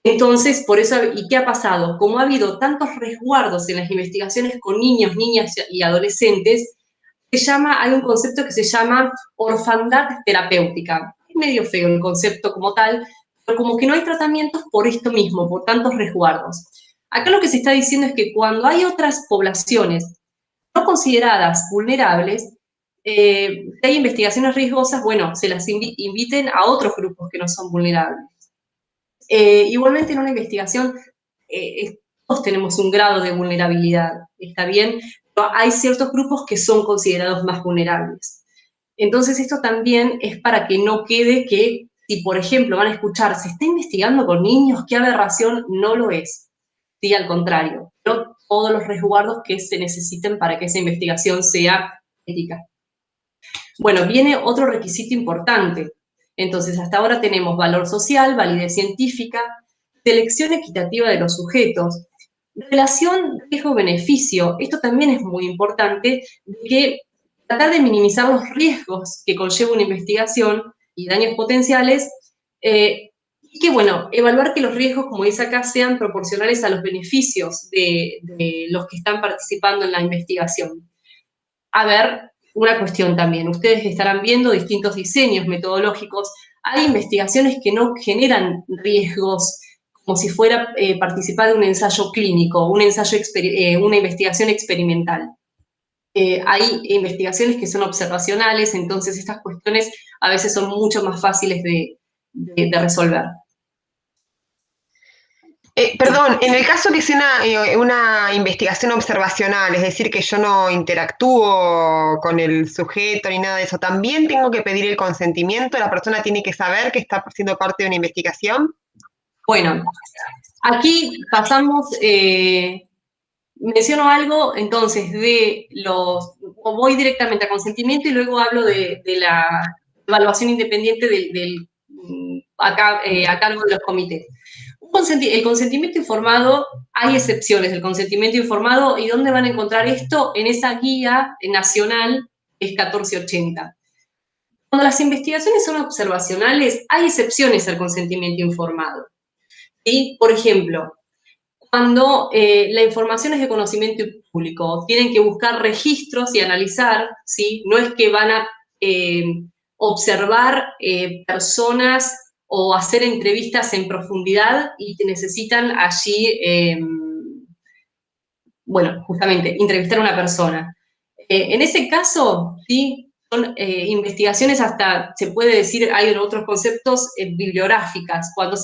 Entonces, por eso, ¿y qué ha pasado? Como ha habido tantos resguardos en las investigaciones con niños, niñas y adolescentes, hay un concepto que se llama orfandad terapéutica. Es medio feo el concepto como tal, pero como que no hay tratamientos por esto mismo, por tantos resguardos. Acá lo que se está diciendo es que cuando hay otras poblaciones no consideradas vulnerables, si hay investigaciones riesgosas, bueno, se las inviten a otros grupos que no son vulnerables. Igualmente en una investigación todos tenemos un grado de vulnerabilidad, ¿está bien? Pero hay ciertos grupos que son considerados más vulnerables. Entonces esto también es para que no quede que, si por ejemplo van a escuchar, se está investigando con niños, qué aberración, no lo es. Sí, al contrario, pero todos los resguardos que se necesiten para que esa investigación sea ética. Bueno, viene otro requisito importante. Entonces, hasta ahora tenemos valor social, validez científica, selección equitativa de los sujetos, relación riesgo-beneficio. Esto también es muy importante, que tratar de minimizar los riesgos que conlleva una investigación y daños potenciales, y que, bueno, evaluar que los riesgos, como dice acá, sean proporcionales a los beneficios de los que están participando en la investigación. A ver, una cuestión también, ustedes estarán viendo distintos diseños metodológicos. Hay investigaciones que no generan riesgos, como si fuera participar de un ensayo clínico, una investigación experimental. Hay investigaciones que son observacionales, entonces estas cuestiones a veces son mucho más fáciles de resolver. Perdón, en el caso que sea una investigación observacional, es decir, que yo no interactúo con el sujeto ni nada de eso, ¿también tengo que pedir el consentimiento? ¿La persona tiene que saber que está siendo parte de una investigación? Bueno, aquí pasamos, menciono algo, entonces, voy directamente a consentimiento y luego hablo de la evaluación independiente a cargo de los comités. El consentimiento informado, hay excepciones del consentimiento informado, ¿y dónde van a encontrar esto? En esa guía nacional, que es 1480. Cuando las investigaciones son observacionales, hay excepciones al consentimiento informado. ¿Sí? Por ejemplo, cuando la información es de conocimiento público, tienen que buscar registros y analizar, ¿sí? No es que van a observar personas o hacer entrevistas en profundidad y que necesitan allí, bueno, justamente, entrevistar a una persona. En ese caso, sí, son investigaciones hasta, se puede decir, hay otros conceptos bibliográficas, cuando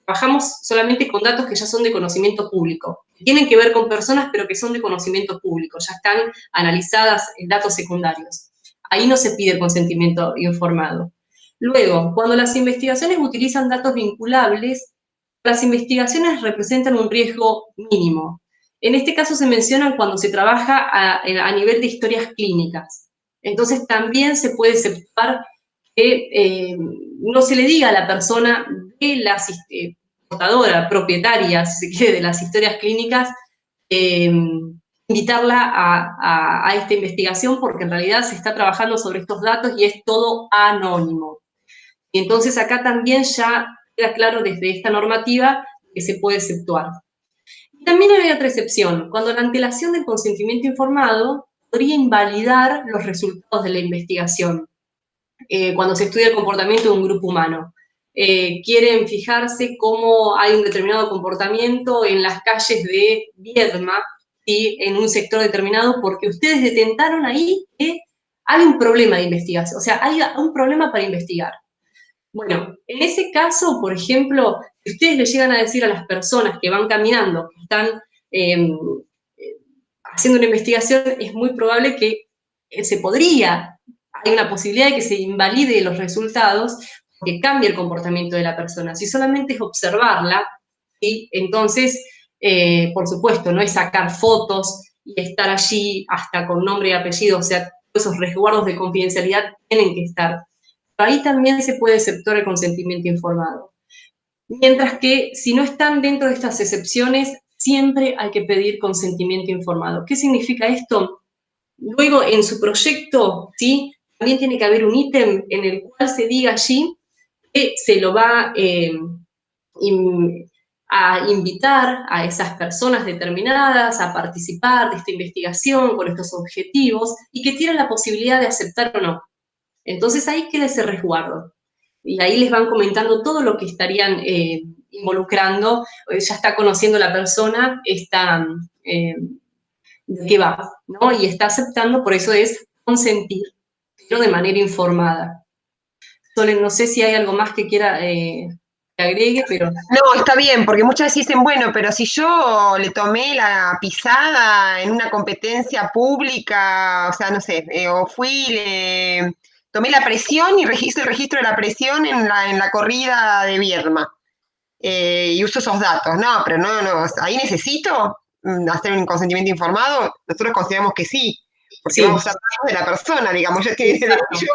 trabajamos solamente con datos que ya son de conocimiento público, que tienen que ver con personas, pero que son de conocimiento público, ya están analizadas en datos secundarios. ahí no se pide consentimiento informado. Luego, cuando las investigaciones utilizan datos vinculables, las investigaciones representan un riesgo mínimo. En este caso se mencionan cuando se trabaja a nivel de historias clínicas. Entonces también se puede exceptuar que no se le diga a la persona de la portadora, propietaria, si se quiere, de las historias clínicas, invitarla a esta investigación, porque en realidad se está trabajando sobre estos datos y es todo anónimo. Y entonces acá también ya queda claro desde esta normativa que se puede exceptuar. Y también hay otra excepción, cuando la antelación del consentimiento informado podría invalidar los resultados de la investigación, cuando se estudia el comportamiento de un grupo humano. Quieren fijarse cómo hay un determinado comportamiento en las calles de Viedma, ¿sí? En un sector determinado, porque ustedes detectaron ahí que hay un problema de investigación, o sea, hay un problema para investigar. Bueno, en ese caso, por ejemplo, si ustedes le llegan a decir a las personas que van caminando, que están eh, haciendo una investigación, es muy probable que hay una posibilidad de que se invalide los resultados, que cambie el comportamiento de la persona. Si solamente es observarla, ¿sí? Entonces, por supuesto, no es sacar fotos y estar allí hasta con nombre y apellido, o sea, esos resguardos de confidencialidad tienen que estar. Ahí también se puede exceptuar el consentimiento informado. Mientras que si no están dentro de estas excepciones, siempre hay que pedir consentimiento informado. ¿Qué significa esto? Luego, en su proyecto, ¿sí? También tiene que haber un ítem en el cual se diga allí que se lo va a invitar a esas personas determinadas a participar de esta investigación con estos objetivos y que tienen la posibilidad de aceptar o no. Entonces ahí queda ese resguardo. Y ahí les van comentando todo lo que estarían involucrando, ya está conociendo la persona, está, de qué va, ¿no? Y está aceptando, por eso es consentir, pero de manera informada. Solen, no sé si hay algo más que quiera que agregue, pero... No, está bien, porque muchas veces dicen, bueno, pero si yo le tomé la pisada en una competencia pública, o sea, no sé, o tomé la presión y hice el registro de la presión en la corrida de Viedma, y uso esos datos. No, pero no, ahí necesito hacer un consentimiento informado. Nosotros consideramos que sí, porque Sí, vamos a usar datos de la persona, digamos, ella tiene exacto. derecho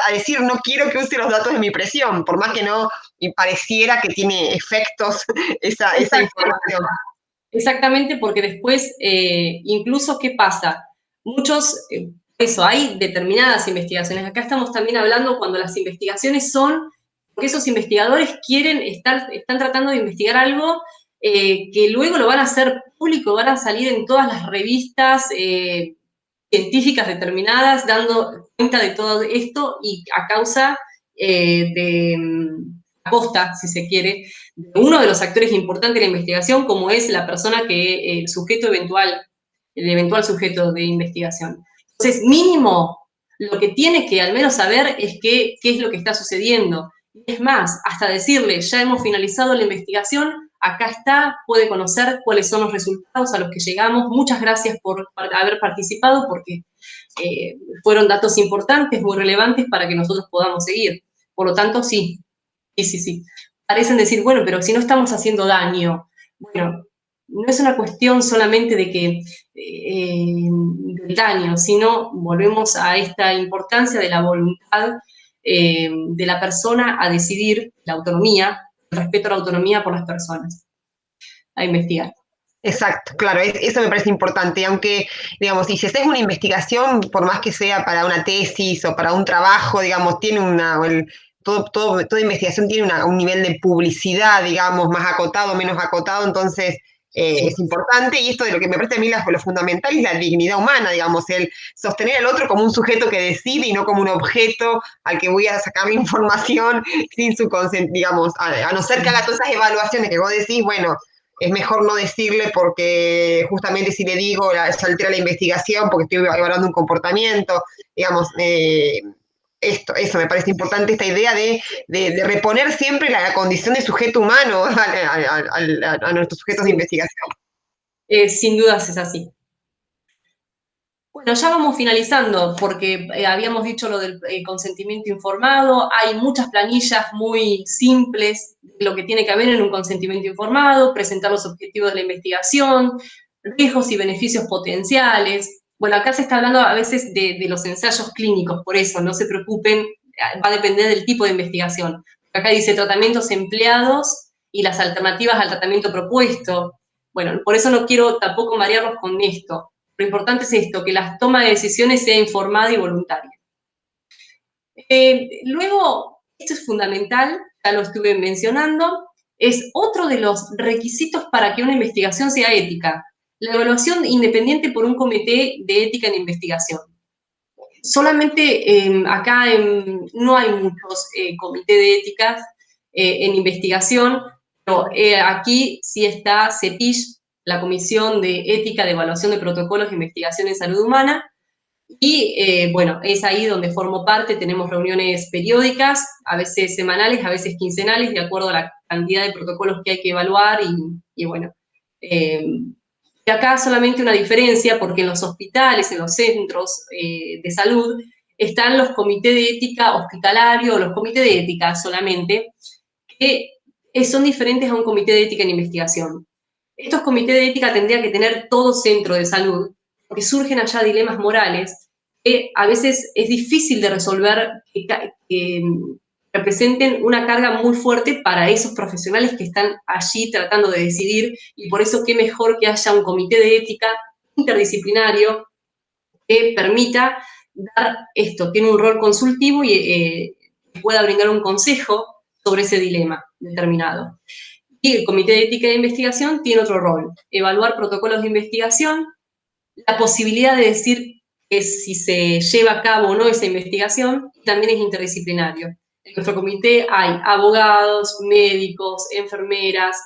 a decir no quiero que use los datos de mi presión, por más que no pareciera que tiene efectos esa información. Exactamente, porque después, incluso, ¿qué pasa? Muchos, eso, hay determinadas investigaciones. Acá estamos también hablando cuando las investigaciones son, porque esos investigadores están tratando de investigar algo que luego lo van a hacer público, van a salir en todas las revistas científicas determinadas, dando cuenta de todo esto y a causa a costa, si se quiere, de uno de los actores importantes de la investigación, como es la persona que, el eventual sujeto de investigación. Entonces, mínimo, lo que tiene que al menos saber es qué es lo que está sucediendo. Es más, hasta decirle, ya hemos finalizado la investigación, acá está, puede conocer cuáles son los resultados a los que llegamos. Muchas gracias por haber participado, porque fueron datos importantes, muy relevantes para que nosotros podamos seguir. Por lo tanto, sí, sí. Parecen decir, bueno, pero si no estamos haciendo daño. Bueno, no es una cuestión solamente de que del daño, sino volvemos a esta importancia de la voluntad de la persona a decidir, la autonomía, el respeto a la autonomía por las personas, a investigar. Exacto, claro, eso me parece importante, aunque, digamos, y si haces una investigación, por más que sea para una tesis o para un trabajo, digamos, tiene toda investigación tiene un nivel de publicidad, digamos, más acotado, menos acotado, entonces es importante, y esto de lo que me parece a mí lo fundamental es la dignidad humana, digamos, el sostener al otro como un sujeto que decide y no como un objeto al que voy a sacar la información sin su consentimiento, digamos, a no ser que haga todas esas evaluaciones que vos decís, bueno, es mejor no decirle porque justamente si le digo se altera la investigación porque estoy evaluando un comportamiento, digamos, eso me parece importante, esta idea de reponer siempre la condición de sujeto humano a nuestros sujetos de investigación. Sin dudas es así. Bueno, ya vamos finalizando, porque habíamos dicho lo del consentimiento informado, hay muchas planillas muy simples de lo que tiene que haber en un consentimiento informado, presentar los objetivos de la investigación, riesgos y beneficios potenciales. Bueno, acá se está hablando a veces de los ensayos clínicos, por eso, no se preocupen, va a depender del tipo de investigación. Acá dice tratamientos empleados y las alternativas al tratamiento propuesto. Bueno, por eso no quiero tampoco marearlos con esto. Lo importante es esto, que la toma de decisiones sea informada y voluntaria. Luego, esto es fundamental, ya lo estuve mencionando, es otro de los requisitos para que una investigación sea ética, la evaluación independiente por un comité de ética en investigación. Solamente acá no hay muchos comités de ética en investigación, pero aquí sí está CEPISH, la Comisión de Ética de Evaluación de Protocolos de Investigación en Salud Humana, y bueno, es ahí donde formo parte, tenemos reuniones periódicas, a veces semanales, a veces quincenales, de acuerdo a la cantidad de protocolos que hay que evaluar y bueno. Y acá solamente una diferencia, porque en los hospitales, en los centros de salud, están los comités de ética hospitalario, o los comités de ética solamente, que son diferentes a un comité de ética en investigación. Estos comités de ética tendrían que tener todo centro de salud, porque surgen allá dilemas morales que a veces es difícil de resolver, que representen una carga muy fuerte para esos profesionales que están allí tratando de decidir, y por eso qué mejor que haya un comité de ética interdisciplinario que permita dar esto, tiene un rol consultivo y pueda brindar un consejo sobre ese dilema determinado. Y el Comité de Ética de Investigación tiene otro rol, evaluar protocolos de investigación, la posibilidad de decir que si se lleva a cabo o no esa investigación, también es interdisciplinario. En nuestro comité hay abogados, médicos, enfermeras,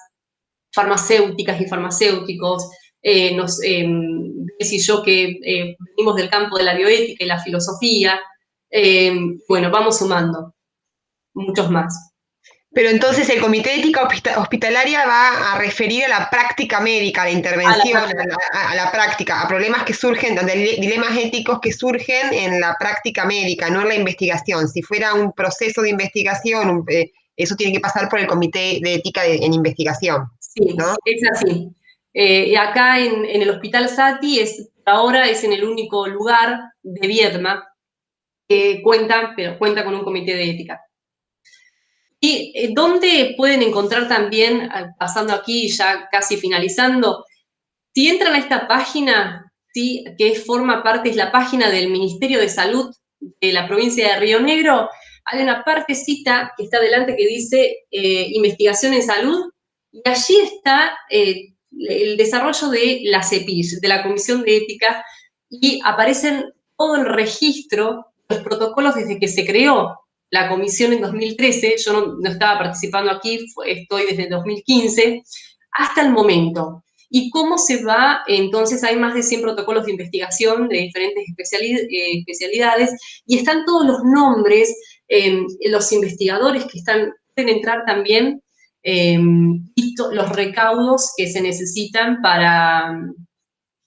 farmacéuticas y farmacéuticos, y yo que venimos del campo de la bioética y la filosofía, bueno, vamos sumando muchos más. Pero entonces el Comité de Ética Hospitalaria va a referir a la práctica médica, a la intervención, a la práctica, a problemas que surgen, dilemas éticos que surgen en la práctica médica, no en la investigación. Si fuera un proceso de investigación, eso tiene que pasar por el Comité de Ética en Investigación. Sí, ¿no? es así. Y acá en el Hospital Sati, ahora es en el único lugar de Viedma que cuenta con un comité de ética. ¿Y dónde pueden encontrar también, pasando aquí ya casi finalizando, si entran a esta página, ¿sí? Que forma parte, es la página del Ministerio de Salud de la provincia de Río Negro, hay una partecita que está adelante que dice investigación en salud, y allí está el desarrollo de la CEPIS, de la Comisión de Ética, y aparecen todo el registro, los protocolos desde que se creó la comisión en 2013, yo no estaba participando aquí, estoy desde 2015, hasta el momento. ¿Y cómo se va? Entonces hay más de 100 protocolos de investigación de diferentes especialidades, y están todos los nombres, los investigadores que pueden entrar también, y los recaudos que se necesitan para,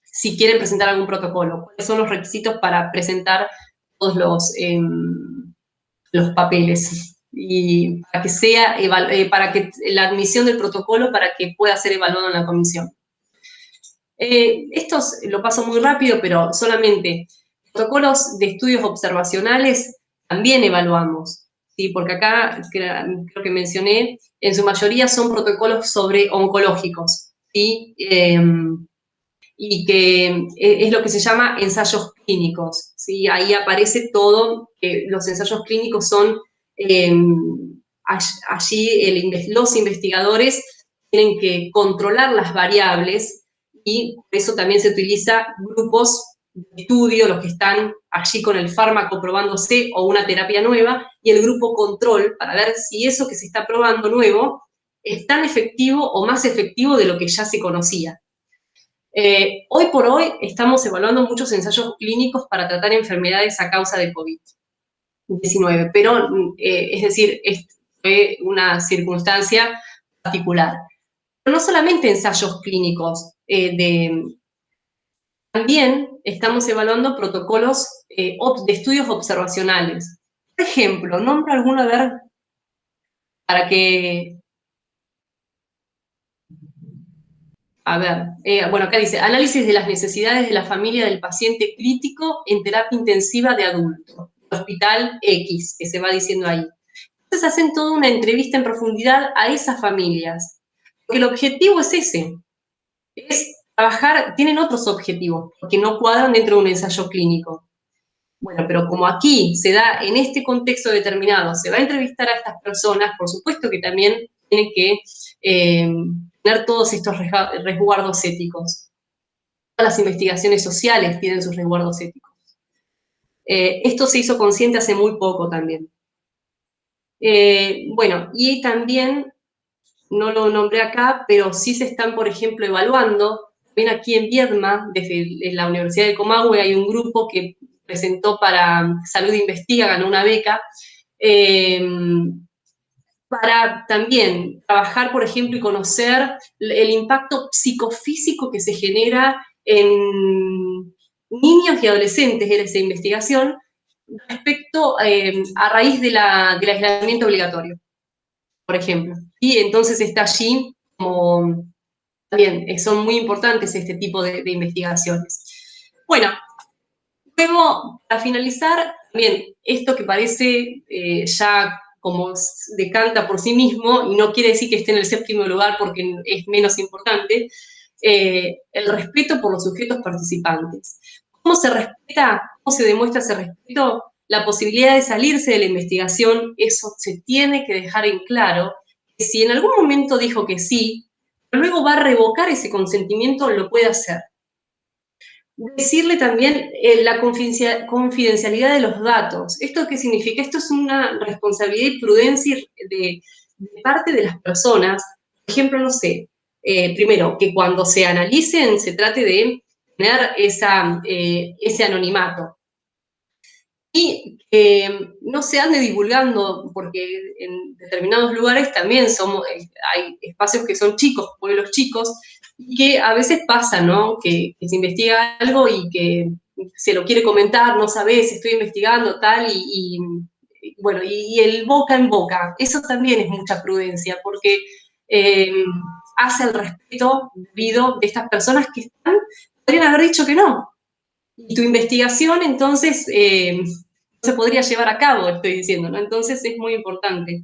si quieren presentar algún protocolo, cuáles son los requisitos para presentar todos los papeles, y para que sea, para que la admisión del protocolo, para que pueda ser evaluado en la comisión. Estos lo paso muy rápido, pero solamente protocolos de estudios observacionales también evaluamos, ¿sí? Porque acá, creo que mencioné, en su mayoría son protocolos sobre oncológicos, ¿sí? Y que es lo que se llama ensayos clínicos, ¿sí? Ahí aparece todo, que los ensayos clínicos son, allí los investigadores tienen que controlar las variables, y por eso también se utiliza grupos de estudio, los que están allí con el fármaco probándose o una terapia nueva, y el grupo control para ver si eso que se está probando nuevo es tan efectivo o más efectivo de lo que ya se conocía. Hoy por hoy estamos evaluando muchos ensayos clínicos para tratar enfermedades a causa de COVID-19, pero es decir, fue una circunstancia particular. Pero no solamente ensayos clínicos, también estamos evaluando protocolos de estudios observacionales. Por ejemplo, nombro alguno, a ver, para que... A ver, bueno, acá dice, análisis de las necesidades de la familia del paciente crítico en terapia intensiva de adulto, hospital X, que se va diciendo ahí. Entonces hacen toda una entrevista en profundidad a esas familias, porque el objetivo es ese, es trabajar, tienen otros objetivos, que no cuadran dentro de un ensayo clínico. Bueno, pero como aquí se da en este contexto determinado, se va a entrevistar a estas personas, por supuesto que también tienen que tener todos estos resguardos éticos. Todas las investigaciones sociales tienen sus resguardos éticos. Esto se hizo consciente hace muy poco también. Bueno, y también, no lo nombré acá, pero sí se están, por ejemplo, evaluando, también aquí en Viedma, desde la Universidad de Comahue, hay un grupo que presentó para Salud Investiga, ganó una beca, para también trabajar, por ejemplo, y conocer el impacto psicofísico que se genera en niños y adolescentes en esa investigación respecto a raíz del aislamiento obligatorio, por ejemplo. Y entonces está allí como también son muy importantes este tipo de investigaciones. Bueno, luego, para finalizar, también esto que parece ya como decanta por sí mismo, y no quiere decir que esté en el séptimo lugar porque es menos importante, el respeto por los sujetos participantes. ¿Cómo se respeta, cómo se demuestra ese respeto? La posibilidad de salirse de la investigación, eso se tiene que dejar en claro, que si en algún momento dijo que sí, pero luego va a revocar ese consentimiento, lo puede hacer. Decirle también la confidencialidad de los datos. ¿Esto qué significa? Esto es una responsabilidad y prudencia de parte de las personas. Por ejemplo, no sé, primero, que cuando se analicen se trate de tener ese anonimato. Y no se ande divulgando, porque en determinados lugares también hay espacios que son chicos, pueblos chicos, y que a veces pasa, ¿no? Que se investiga algo y que se lo quiere comentar, no sabes, estoy investigando, tal, bueno, y el boca en boca. Eso también es mucha prudencia, porque eh, hace el respeto debido de estas personas que podrían haber dicho que no. Y tu investigación, entonces, se podría llevar a cabo, estoy diciendo, ¿no? Entonces es muy importante.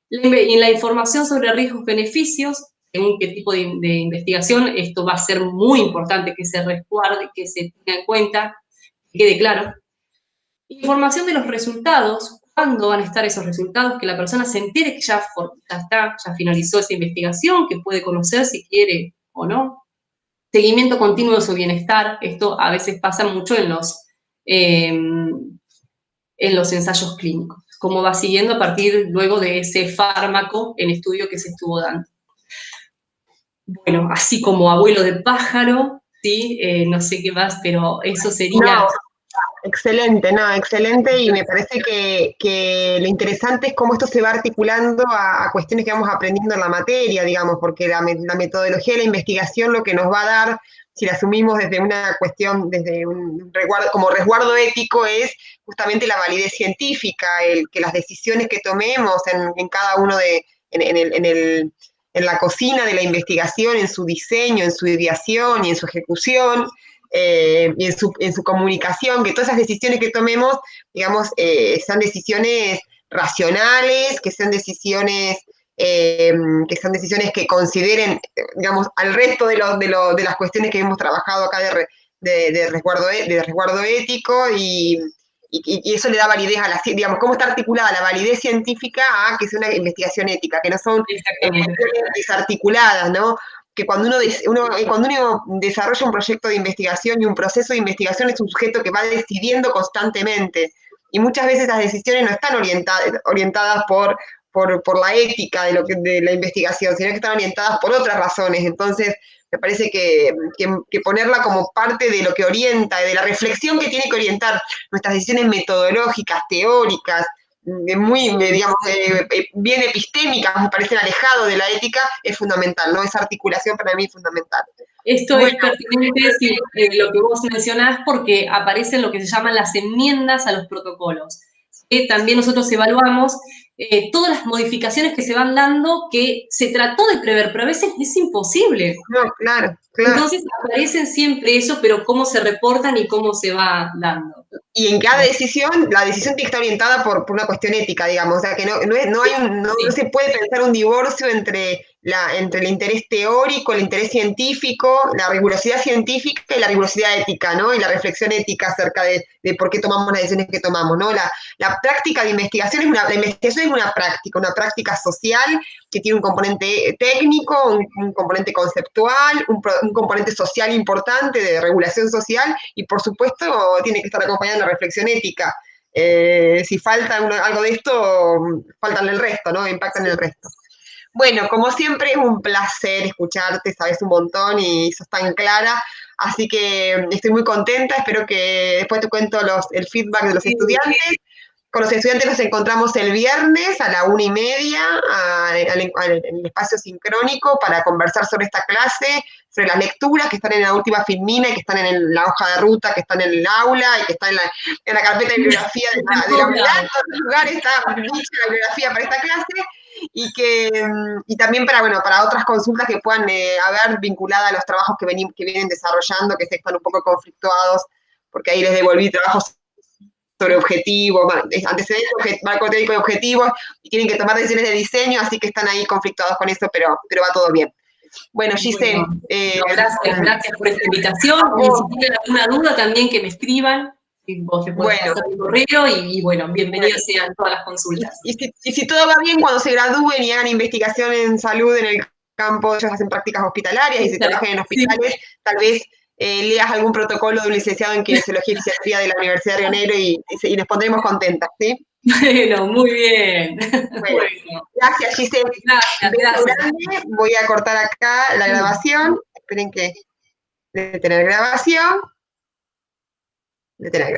Y la información sobre riesgos-beneficios, según qué tipo de investigación, esto va a ser muy importante que se resguarde, que se tenga en cuenta, que quede claro. Información de los resultados, cuándo van a estar esos resultados, que la persona se entere que ya finalizó esa investigación, que puede conocer si quiere o no. Seguimiento continuo de su bienestar, esto a veces pasa mucho en los ensayos clínicos, cómo va siguiendo a partir luego de ese fármaco en estudio que se estuvo dando. Bueno, así como abuelo de pájaro, ¿sí? No sé qué más, pero eso sería... No, excelente, no, excelente, y me parece que lo interesante es cómo esto se va articulando a cuestiones que vamos aprendiendo en la materia, digamos, porque la metodología de la investigación lo que nos va a dar, si la asumimos desde una cuestión, desde un resguardo, como resguardo ético, es justamente la validez científica, el que las decisiones que tomemos en cada uno en la cocina de la investigación, en su diseño, en su ideación y en su ejecución, y en su comunicación, que todas esas decisiones que tomemos, digamos, sean decisiones racionales, que sean decisiones que consideren, digamos, al resto de las cuestiones que hemos trabajado acá de resguardo ético, y eso le da validez a la, digamos, cómo está articulada la validez científica a que sea una investigación ética, que no son desarticuladas, ¿no? Que cuando uno desarrolla un proyecto de investigación y un proceso de investigación, es un sujeto que va decidiendo constantemente, y muchas veces las decisiones no están orientadas por la ética de la investigación, sino que están orientadas por otras razones. Entonces, me parece que ponerla como parte de lo que orienta, de la reflexión que tiene que orientar nuestras decisiones metodológicas, teóricas, muy, digamos, bien epistémicas, me parecen alejado de la ética, es fundamental, ¿no? Esa articulación para mí es fundamental. Esto Bueno, es pertinente, sí, lo que vos mencionás, porque aparecen lo que se llaman las enmiendas a los protocolos. También nosotros evaluamos todas las modificaciones que se van dando que se trató de prever, pero a veces es imposible. no, claro, claro. Entonces aparecen siempre eso, pero cómo se reportan y cómo se va dando. Y en cada decisión, la decisión tiene que estar orientada por una cuestión ética, digamos, o sea, que no se puede pensar un divorcio entre el interés teórico, el interés científico, la rigurosidad científica y la rigurosidad ética, ¿no? Y la reflexión ética acerca de por qué tomamos las decisiones que tomamos, ¿no? La práctica de investigación la investigación es una práctica social que tiene un componente técnico, un componente conceptual, un componente social importante de regulación social y por supuesto tiene que estar acompañada de la reflexión ética. Si falta algo de esto, faltan el resto, ¿no? Impactan el resto. Bueno, como siempre es un placer escucharte, sabes un montón y sos tan clara, así que estoy muy contenta, espero que después te cuento el feedback de los estudiantes. Con los estudiantes nos encontramos el viernes a la 1:30 en el espacio sincrónico para conversar sobre esta clase, sobre las lecturas que están en la última filmina y que están en la hoja de ruta, que están en el aula y que están en la carpeta de bibliografía de la unidad. En todos los lugares está dicha la bibliografía para esta clase y también para otras consultas que puedan haber vinculadas a los trabajos que vienen desarrollando, que están un poco conflictuados, porque ahí les devolví trabajos sobre objetivos, antecedentes, marco teórico de objetivos, y tienen que tomar decisiones de diseño, así que están ahí conflictuados con eso, pero va todo bien. Bueno, Giselle. Gracias por esta invitación. Y si tienen alguna duda también que me escriban, vos le podés pasar mi correo y bueno, bienvenidos sean todas las consultas. Y si todo va bien, cuando se gradúen y hagan investigación en salud en el campo, ellos hacen prácticas hospitalarias y si trabajan en hospitales, tal vez leas algún protocolo de un licenciado en kinesiología y fisiología de la Universidad de Río Negro y nos pondremos contentas, ¿sí? Bueno, muy bien. Bueno. Gracias, Giselle. Gracias. Grande. Voy a cortar acá la grabación. Esperen que detener grabación. Detener grabación.